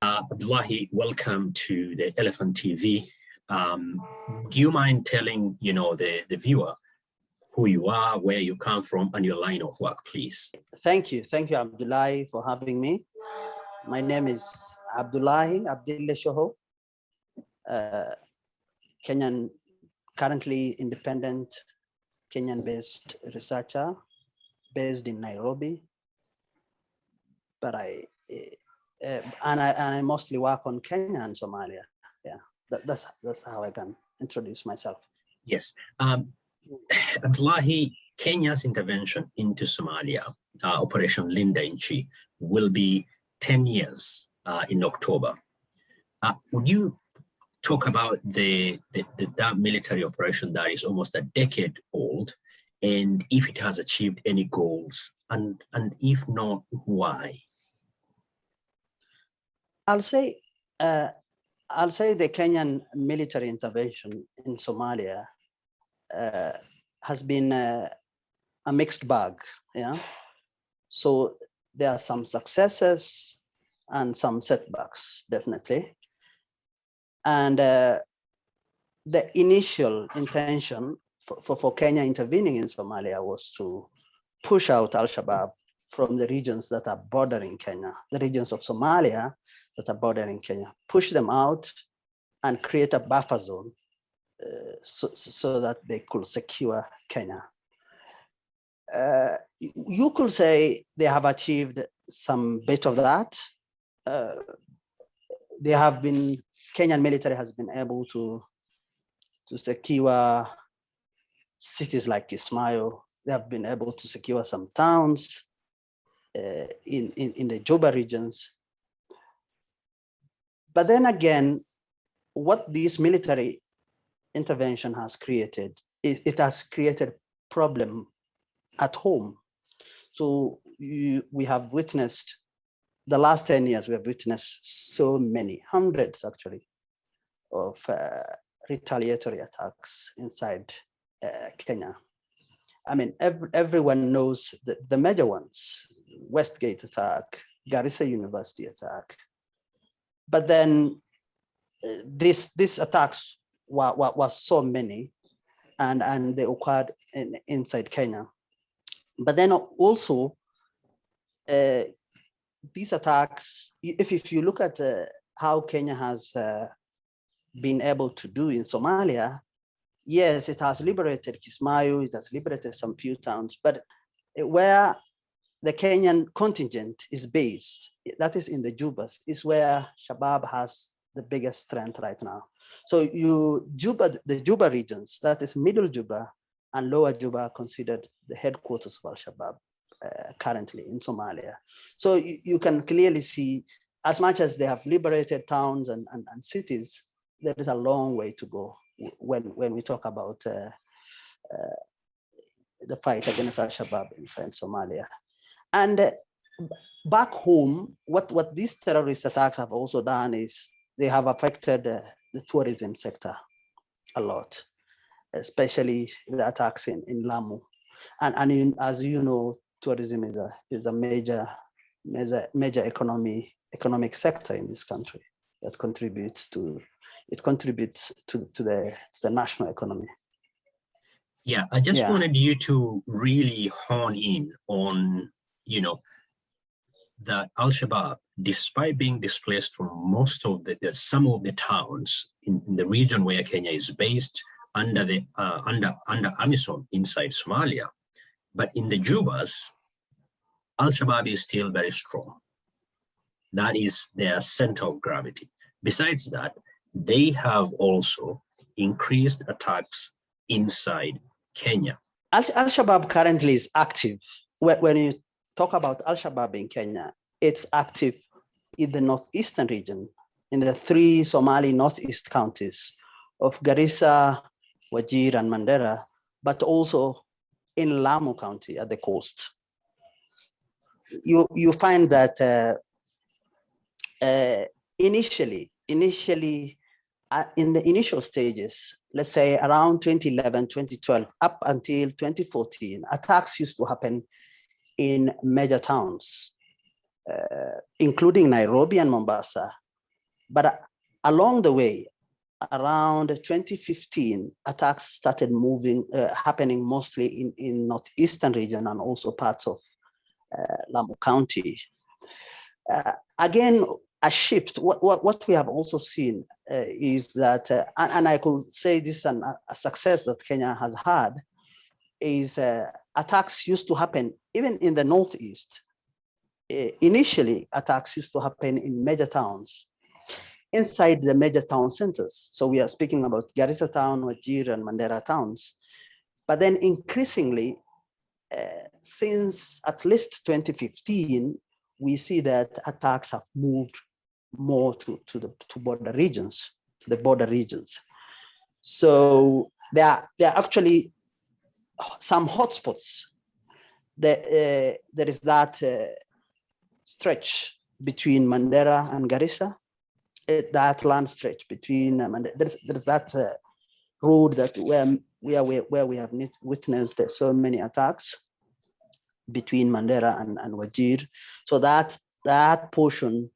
Abdullahi, welcome to the Elephant TV. Do you mind telling the viewer who you are, where you come from, and your line of work, please? Thank you, Abdullahi, for having me. My name is Abdullahi Abdille, Kenyan, currently independent Kenyan-based researcher based in Nairobi, but I mostly work on Kenya and Somalia. Yeah, that's how I can introduce myself. Yes, Abdullahi, Kenya's intervention into Somalia, Operation Linda Inchi, will be 10 years in October. Would you talk about that military operation that is almost a decade old, and if it has achieved any goals, and if not, why? I'll say the Kenyan military intervention in Somalia has been a mixed bag. Yeah, so there are some successes and some setbacks, definitely. And the initial intention for Kenya intervening in Somalia was to push out AlShabaab from the regions that are bordering Kenya, the regions of Somalia that are bordering Kenya, push them out and create a buffer zone so that they could secure Kenya. You could say they have achieved some bit of that. Kenyan military has been able to secure cities like Kismayo. They have been able to secure some towns in the Juba regions. But then again, what this military intervention has created, it has created problem at home. So we have witnessed, the last 10 years, we have witnessed so many, hundreds actually, of retaliatory attacks inside Kenya. I mean, everyone knows the major ones: Westgate attack, Garissa University attack. But then these attacks were so many, and they occurred inside Kenya. But then also, these attacks, if you look at how Kenya has been able to do in Somalia, yes, it has liberated Kismayo, it has liberated some few towns, but where the Kenyan contingent is based, that is in the Jubas, is where Shabaab has the biggest strength right now. So the Juba regions, that is Middle Juba and Lower Juba, are considered the headquarters of AlShabaab currently in Somalia. So you can clearly see, as much as they have liberated towns and cities, there is a long way to go when we talk about the fight against AlShabaab inside Somalia. And back home, what these terrorist attacks have also done is they have affected the tourism sector a lot, especially the attacks in Lamu. And as you know, tourism is a major economic sector in this country that contributes to the national economy. Yeah, I just wanted you to really hone in on, that AlShabaab, despite being displaced from some of the towns in the region where Kenya is based under AMISOM inside Somalia, but in the Jubas, AlShabaab is still very strong. That is their center of gravity. Besides that, they have also increased attacks inside Kenya. AlShabaab currently is active. When you talk about AlShabaab in Kenya, it's active in the northeastern region, in the 3 Somali northeast counties of Garissa, Wajir, and Mandera, but also in Lamu County at the coast. You find that initially, in the initial stages, let's say around 2011, 2012, up until 2014, attacks used to happen in major towns, including Nairobi and Mombasa, But along the way, around 2015, attacks started happening mostly in northeastern region and also parts of Lamu County. Again, a shift. What we have also seen is that, and I could say this is a success that Kenya has had, is attacks used to happen even in the northeast. Initially, attacks used to happen in major towns, inside the major town centers. So we are speaking about Garissa town, Wajir, and Mandera towns. But then increasingly, since at least 2015, we see that attacks have moved more to border regions, to the border regions. So there are actually some hotspots. There is that stretch between Mandera and Garissa, that land stretch between there's that road that where we have witnessed so many attacks between Mandera and Wajir. So that portion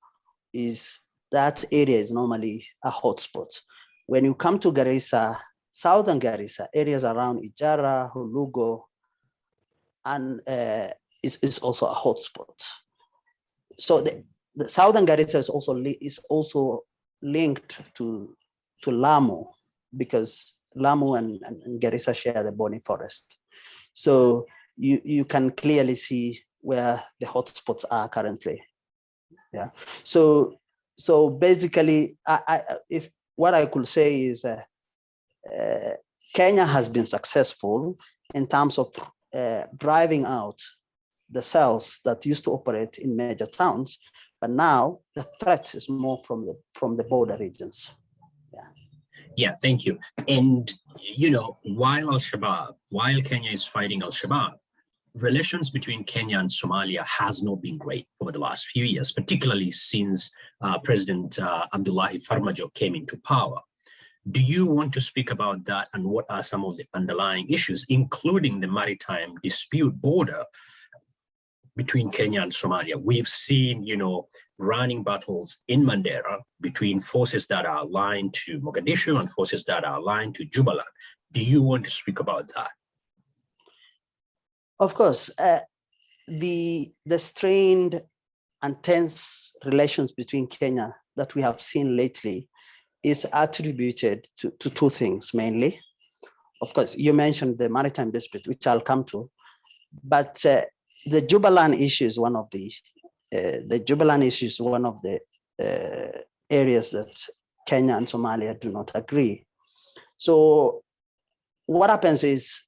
that area is normally a hotspot. When you come to Garissa, southern Garissa, areas around Ijara, Hulugo, and is also a hotspot. So the southern Garissa is also linked to Lamu, because Lamu and Garissa share the Boni forest. So you can clearly see where the hotspots are currently. Yeah. So basically, if what I could say is Kenya has been successful in terms of driving out the cells that used to operate in major towns, but now the threat is more from the border regions. Yeah, thank you. And while Kenya is fighting Al-Shabaab, relations between Kenya and Somalia has not been great over the last few years, particularly since President Abdullahi Farmajo came into power. Do you want to speak about that, and what are some of the underlying issues, including the maritime dispute border between Kenya and Somalia? We've seen, running battles in Mandera between forces that are aligned to Mogadishu and forces that are aligned to Jubaland. Do you want to speak about that? Of course, the strained and tense relations between Kenya that we have seen lately is attributed to two things mainly. Of course, you mentioned the maritime dispute, which I'll come to, but the Jubaland issue is one of the areas that Kenya and Somalia do not agree. So what happens is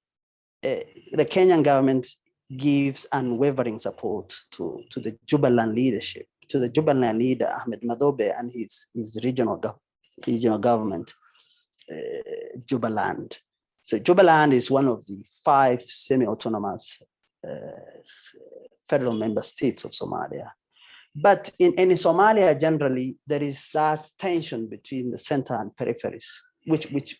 the Kenyan government gives unwavering support to the Jubaland leadership, to the Jubaland leader Ahmed Madobe and his regional government, Jubaland. So Jubaland is one of the 5 semi-autonomous federal member states of Somalia. But in Somalia, generally, there is that tension between the center and peripheries, which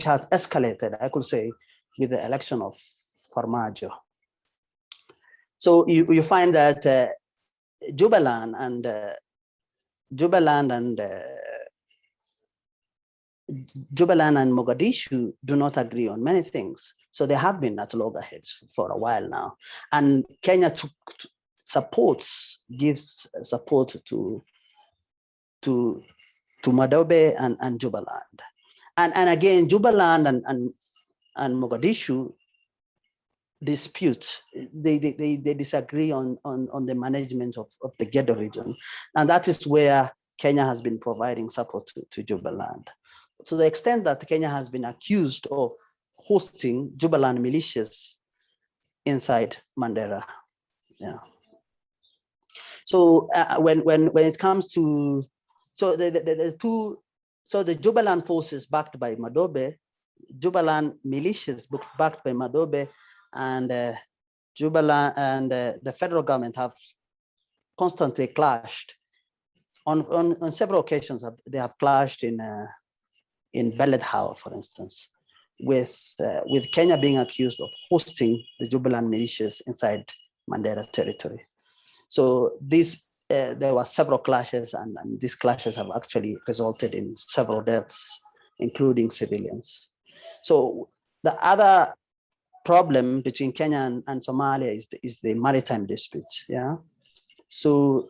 has escalated, I could say, with the election of Farmajo. So you find that Jubaland and Mogadishu do not agree on many things. So they have been at loggerheads for a while now. And Kenya gives support to Madobe and Jubaland. And again, Jubaland and Mogadishu dispute. They disagree on the management of the Gedo region. And that is where Kenya has been providing support to Jubaland. To the extent that Kenya has been accused of hosting Jubaland militias inside Mandera. Yeah. So when it comes to the Jubaland forces backed by Madobe, Jubaland militias backed by Madobe, and Jubaland and the federal government have constantly clashed. On several occasions, they have clashed in Beledhau, for instance, with Kenya being accused of hosting the Jubaland militias inside Mandera territory. So this there were several clashes, and these clashes have actually resulted in several deaths, including civilians. So the other problem between Kenya and Somalia is the maritime dispute. Yeah. So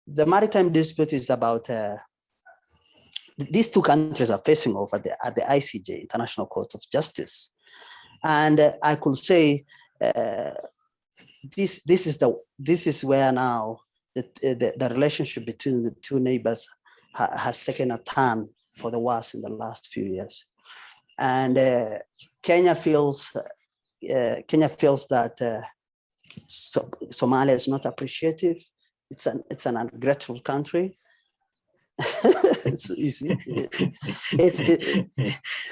the maritime dispute is about these two countries are facing off at the ICJ, International Court of Justice, and I could say this is where now the relationship between the two neighbors has taken a turn for the worse in the last few years, and Kenya feels that Somalia is not appreciative. It's an ungrateful country. So you see,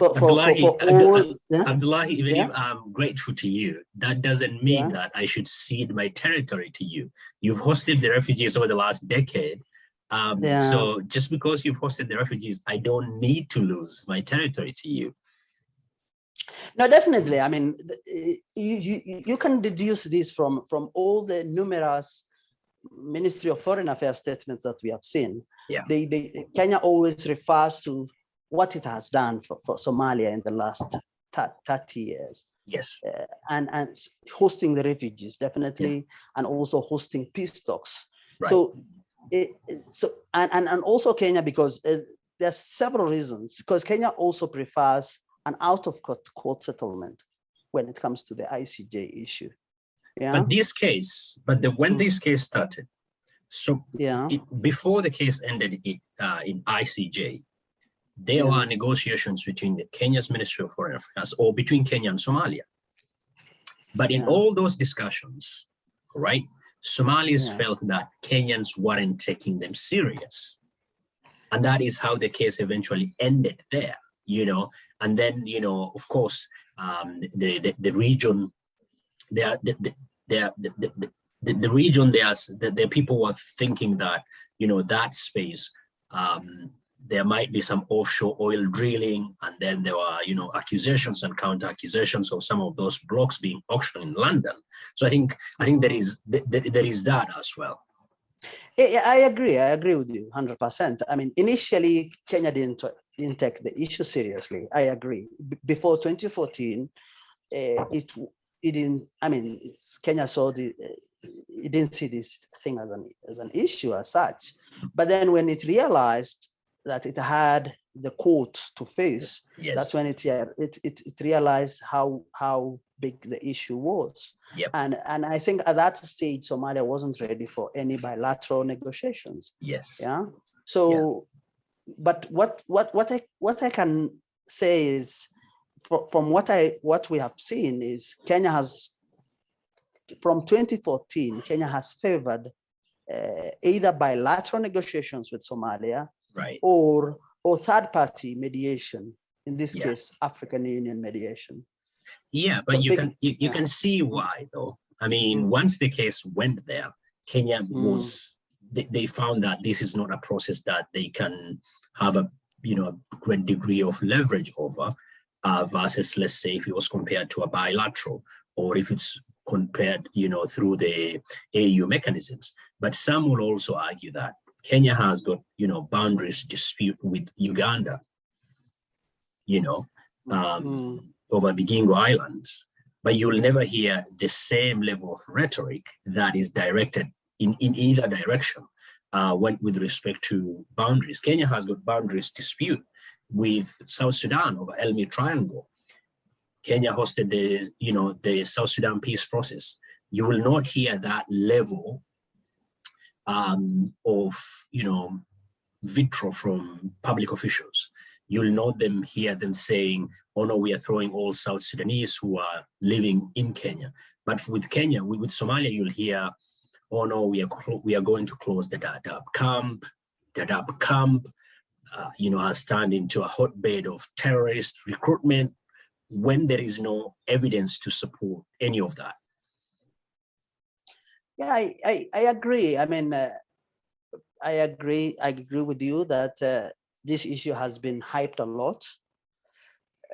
Abdullahi, even if I'm grateful to you, that doesn't mean that I should cede my territory to you. You've hosted the refugees over the last decade. So just because you've hosted the refugees, I don't need to lose my territory to you. No, definitely. I mean, you can deduce this from all the numerous Ministry of Foreign Affairs statements that we have seen. Yeah. Kenya always refers to what it has done for Somalia in the last 30 years. Yes. And hosting the refugees, definitely, yes. And also hosting peace talks. Right. So and also Kenya, because there's several reasons, because Kenya also prefers an out-of-court settlement when it comes to the ICJ issue. Yeah. But when this case started, so before the case ended in ICJ, there were negotiations between the Kenya's Ministry of Foreign Affairs, or between Kenya and Somalia. But in all those discussions, right, Somalis felt that Kenyans weren't taking them serious. And that is how the case eventually ended there, you know. And then, you know, of course, the region, the region, the people were thinking that, you know, that space, there might be some offshore oil drilling, and then there were, you know, accusations and counter accusations of some of those blocks being auctioned in London. So I think there is that as well. I agree with you 100%. I mean, initially Kenya didn't take the issue seriously. I agree. Before 2014, it didn't. I mean, Kenya saw it didn't see this thing as an issue as such. But then when it realized that it had the court to face, that's when it realized how big the issue was. Yep. And I think at that stage, Somalia wasn't ready for any bilateral negotiations. Yes. Yeah. So, but what I can say is, from what we have seen is Kenya has, from 2014, Kenya has favored either bilateral negotiations with Somalia, right, or third-party mediation. In this case, African Union mediation. Yeah, but so you can see why, though. I mean, once the case went there, Kenya was, they found that this is not a process that they can have a great degree of leverage over, versus, let's say, if it was compared to a bilateral, or if it's compared, through the AU mechanisms. But some will also argue that Kenya has got, boundaries dispute with Uganda, over the Gingo Islands, but you'll never hear the same level of rhetoric that is directed in either direction with respect to boundaries. Kenya has got boundaries dispute with South Sudan over Elmi Triangle. Kenya hosted the South Sudan peace process. You will not hear that level of vitriol from public officials. You'll not hear them saying, oh no, we are throwing all South Sudanese who are living in Kenya. But with Kenya, with Somalia, you'll hear, oh no, we are going to close the Dadaab camp. Dadaab camp, has turned into a hotbed of terrorist recruitment, when there is no evidence to support any of that. Yeah, I agree. I mean, I agree with you that this issue has been hyped a lot,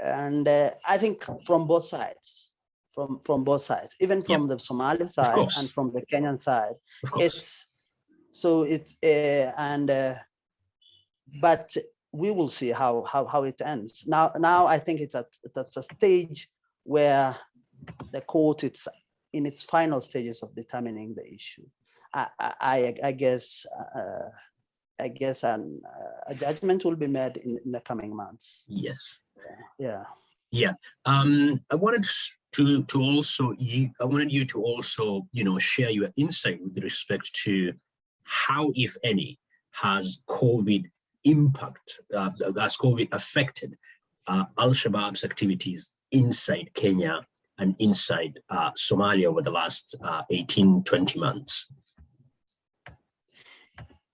and I think from both sides, even from the Somali side and from the Kenyan side, it's So but we will see how it ends. Now I think it's at a stage where the court is in its final stages of determining the issue. I guess a judgment will be made in the coming months. Yes. Yeah. Yeah. I wanted I wanted you to also, share your insight with respect to how, if any, has COVID affected AlShabaab's activities inside Kenya and inside Somalia over the last 18, 20 months?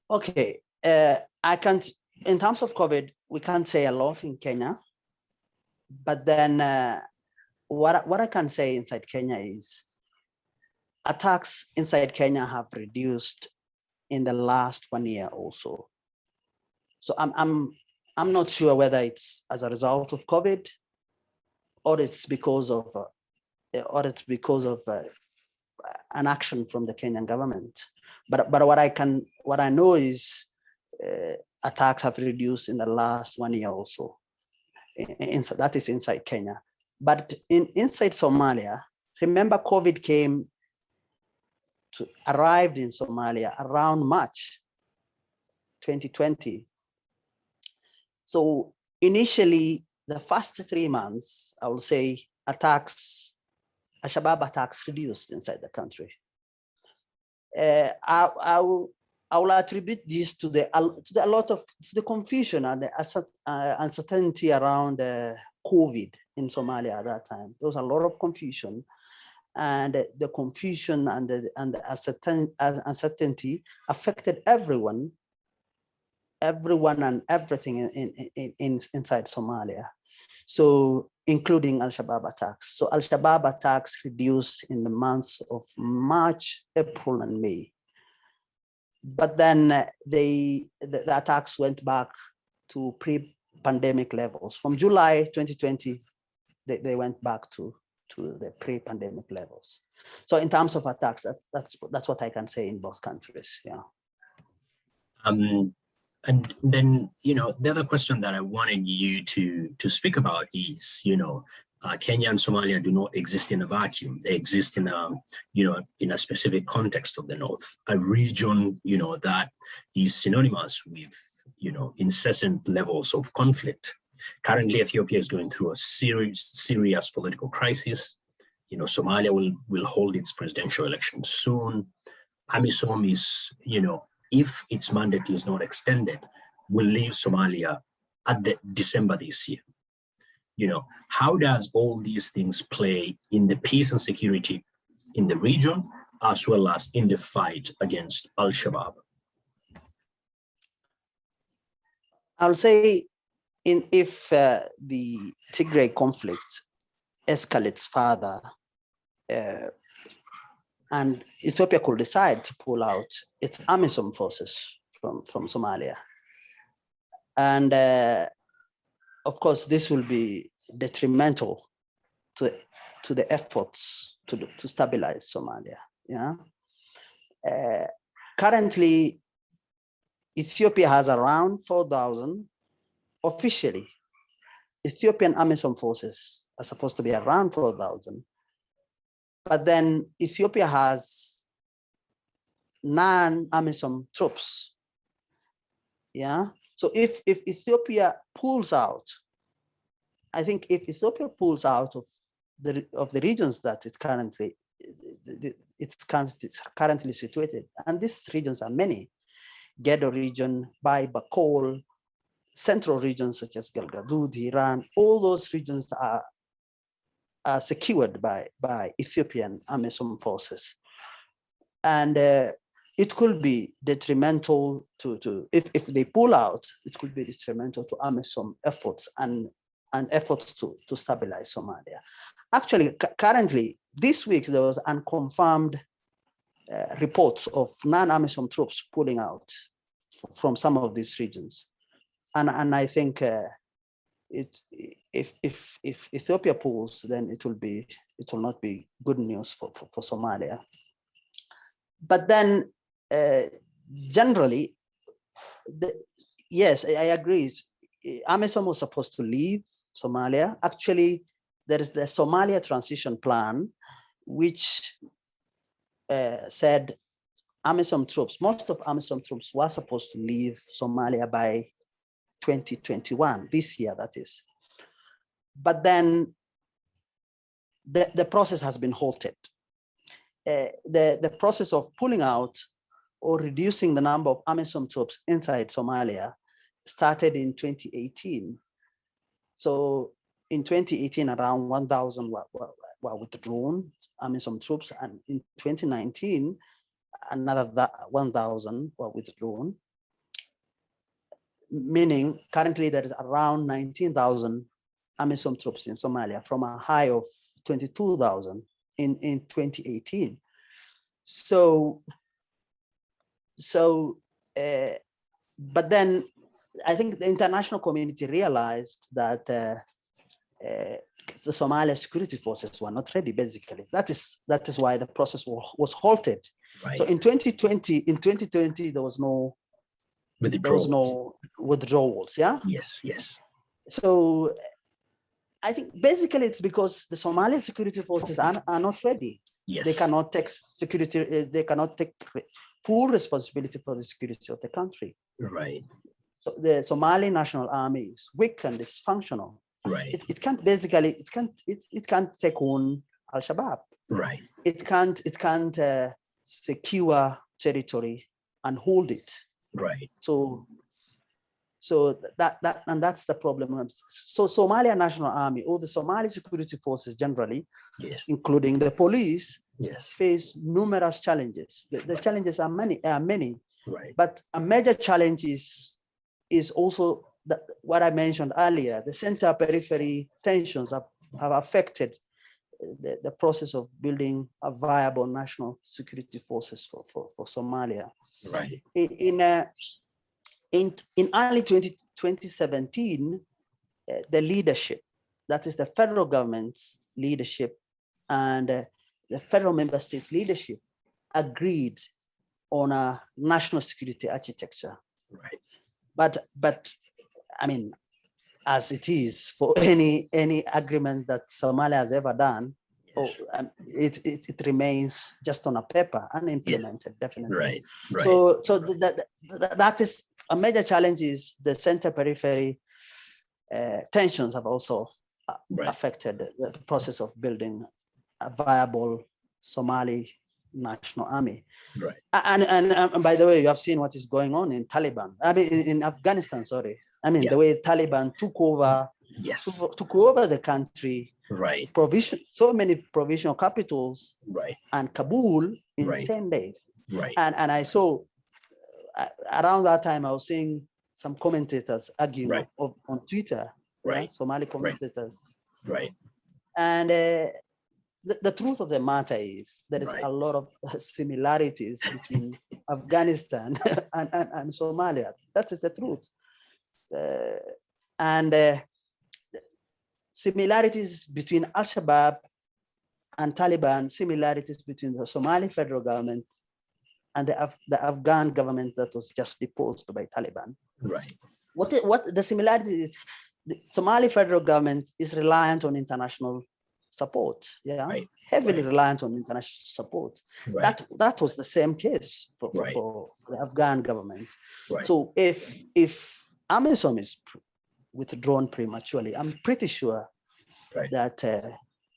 Okay. I can't, in terms of COVID, we can't say a lot in Kenya. But then what I can say inside Kenya is attacks inside Kenya have reduced in the last 1 year also. So I'm not sure whether it's as a result of COVID or it's because of an action from the Kenyan government. But what I know is attacks have reduced in the last 1 year also. That is inside Kenya. But inside Somalia, remember COVID arrived in Somalia around March 2020. So initially, the first 3 months, I will say AlShabaab attacks reduced inside the country. I will attribute this to the confusion and the uncertainty around COVID in Somalia at that time. There was a lot of confusion, and the confusion and the uncertainty affected everyone and everything inside Somalia. So including AlShabaab attacks. So AlShabaab attacks reduced in the months of March, April, and May. But then the attacks went back to pre-pandemic levels. From July 2020, they went back to the pre-pandemic levels. So in terms of attacks, that's what I can say in both countries. Yeah. And then, the other question that I wanted you to speak about is, Kenya and Somalia do not exist in a vacuum. They exist in a specific context of the North, a region, that is synonymous with, incessant levels of conflict. Currently, Ethiopia is going through a serious political crisis. Somalia will hold its presidential election soon. AMISOM is, if its mandate is not extended, will leave Somalia at December this year. How does all these things play in the peace and security in the region, as well as in the fight against AlShabaab? I'll say if the Tigray conflict escalates further, and Ethiopia could decide to pull out its AMISOM forces from Somalia. And of course, this will be detrimental to the efforts to stabilize Somalia. Yeah. Currently, Ethiopia has around 4,000 officially. Ethiopian AMISOM forces are supposed to be around 4,000. But then Ethiopia has non-AMISOM troops. Yeah. So if Ethiopia pulls out, I think if Ethiopia pulls out of the regions that it's currently situated, and these regions are many, Gedo region, Bai, Bakol, central regions such as Galgaduud, Iran, all those regions are secured by Ethiopian AMISOM forces. And it could be detrimental if they pull out, it could be detrimental to AMISOM efforts and efforts to stabilize Somalia. Actually, currently, this week, there was unconfirmed reports of non-AMISOM troops pulling out from some of these regions. And I think if Ethiopia pulls, then it will not be good news for Somalia. But then generally, yes, I agree. AMISOM was supposed to leave Somalia. Actually, there is the Somalia transition plan, which said AMISOM troops, most of AMISOM troops were supposed to leave Somalia by 2021, this year that is. But then the process has been halted. The process of pulling out or reducing the number of AMISOM troops inside Somalia started in 2018. So in 2018, around 1,000 were withdrawn, AMISOM troops, and in 2019, another 1,000 were withdrawn, meaning currently there is around 19,000 AMISOM troops in Somalia from a high of 22,000 in 2018. But then I think the international community realized that the Somalia security forces were not ready. Basically, that is why the process was halted. Right. So in 2020, there was no withdrawals. Yeah. Yes. So I think basically it's because the Somali security forces are not ready. Yes. They cannot take security. They cannot take full responsibility for the security of the country. Right. So the Somali National Army is weak and dysfunctional. Right. It can't take on AlShabaab. Right. It can't secure territory and hold it. Right. So that's the problem. So Somalia National Army or the Somali security forces generally, yes, including the police, yes, face numerous challenges. The challenges are many, right, but a major challenge is also what I mentioned earlier. The center periphery tensions have affected the process of building a viable national security forces for Somalia. right. In early 2017, the leadership, that is the federal government's leadership and the federal member states leadership, agreed on a national security architecture. Right. But I mean, as it is for any agreement that Somalia has ever done, yes, it remains just on a paper, unimplemented, yes, definitely. Right. So that is a major challenge. Is the center periphery tensions have also affected the process of building a viable Somali national army. Right. And by the way, you have seen what is going on in Taliban. I mean, in Afghanistan. Sorry. I mean, the way Taliban took over the country, right? So many provisional capitals, right? And Kabul in right. 10 days, right? And I saw around that time I was seeing some commentators arguing on Twitter, Somali commentators, right? And the truth of the matter is there is a lot of similarities between Afghanistan and Somalia. That is the truth. And similarities between AlShabaab and Taliban, similarities between the Somali federal government and the Afghan government that was just deposed by Taliban. Right. What the similarity is, the Somali federal government is reliant on international support, heavily reliant on international support. Right. That was the same case for the Afghan government. Right. So if AMISOM is withdrawn prematurely, I'm pretty sure that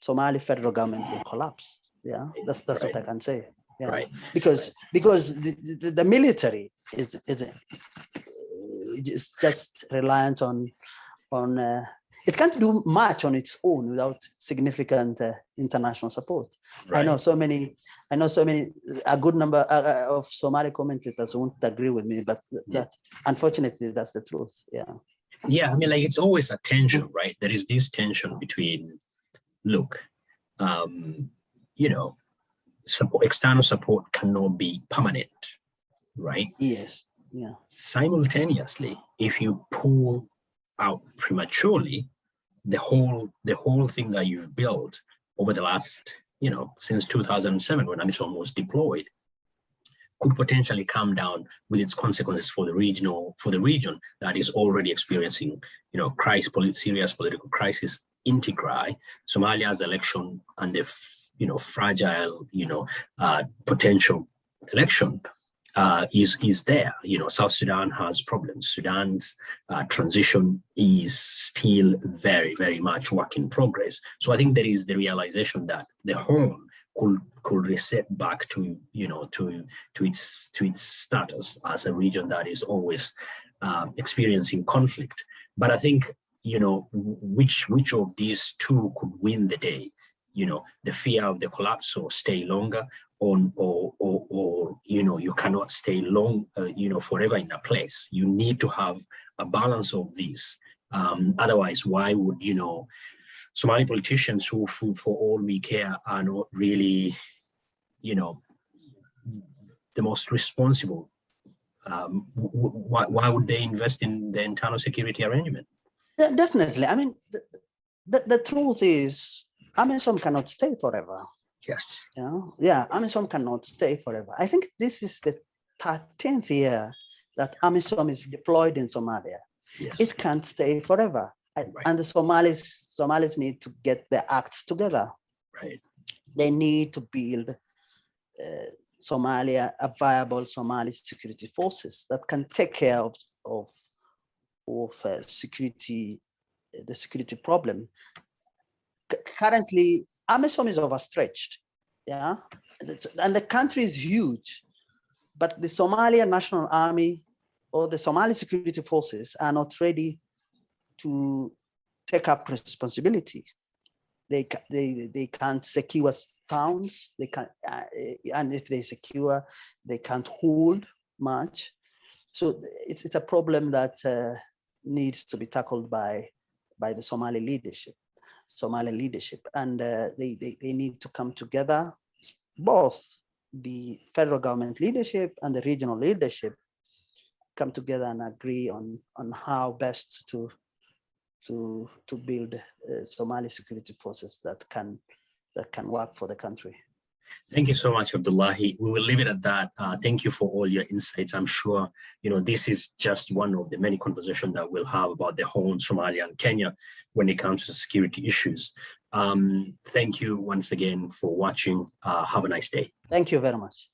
Somali federal government will collapse. Yeah, that's what I can say. Yeah, right. Because the military is just reliant on it can't do much on its own without significant international support. Right. I know so many, a good number of Somali commentators won't agree with me, but that unfortunately that's the truth. Yeah. Yeah, I mean, like it's always a tension, right? There is this tension between, look, external support cannot be permanent, right? Yes. Yeah. Simultaneously, if you pull out prematurely, the whole thing that you've built over the last, since 2007 when AMISOM was deployed, could potentially come down with its consequences for the region that is already experiencing, serious political crisis in Tigray, Somalia's election, and the fragile, potential election is there. South Sudan has problems. Sudan's transition is still very, very much work in progress. So I think there is the realization that the Horn could reset back to its status as a region that is always experiencing conflict. But I think which of these two could win the day? The fear of the collapse or stay longer, or you cannot stay long forever in a place. You need to have a balance of these. Otherwise, why would Somali politicians who, for all we care, are not really, the most responsible? Why would they invest in the internal security arrangement? Yeah, definitely. I mean, the truth is, AMISOM cannot stay forever. Yes. Yeah, AMISOM cannot stay forever. I think this is the 13th year that AMISOM is deployed in Somalia. Yes. It can't stay forever. Right. And the Somalis need to get their acts together. Right. They need to build Somalia, a viable Somali security forces that can take care of security, the security problem. Currently, AMISOM is overstretched, and the country is huge, but the Somalia National Army or the Somali security forces are not ready to take up responsibility. They can't secure towns. They can't, and if they secure, they can't hold much. So it's a problem that needs to be tackled by the Somali leadership, and they need to come together. Both the federal government leadership and the regional leadership come together and agree on how best to build Somali security forces that can work for the country. Thank you so much, Abdullahi. We will leave it at that. Thank you for all your insights. I'm sure this is just one of the many conversations that we'll have about the whole Somalia and Kenya when it comes to security issues. Thank you once again for watching. Have a nice day. Thank you very much.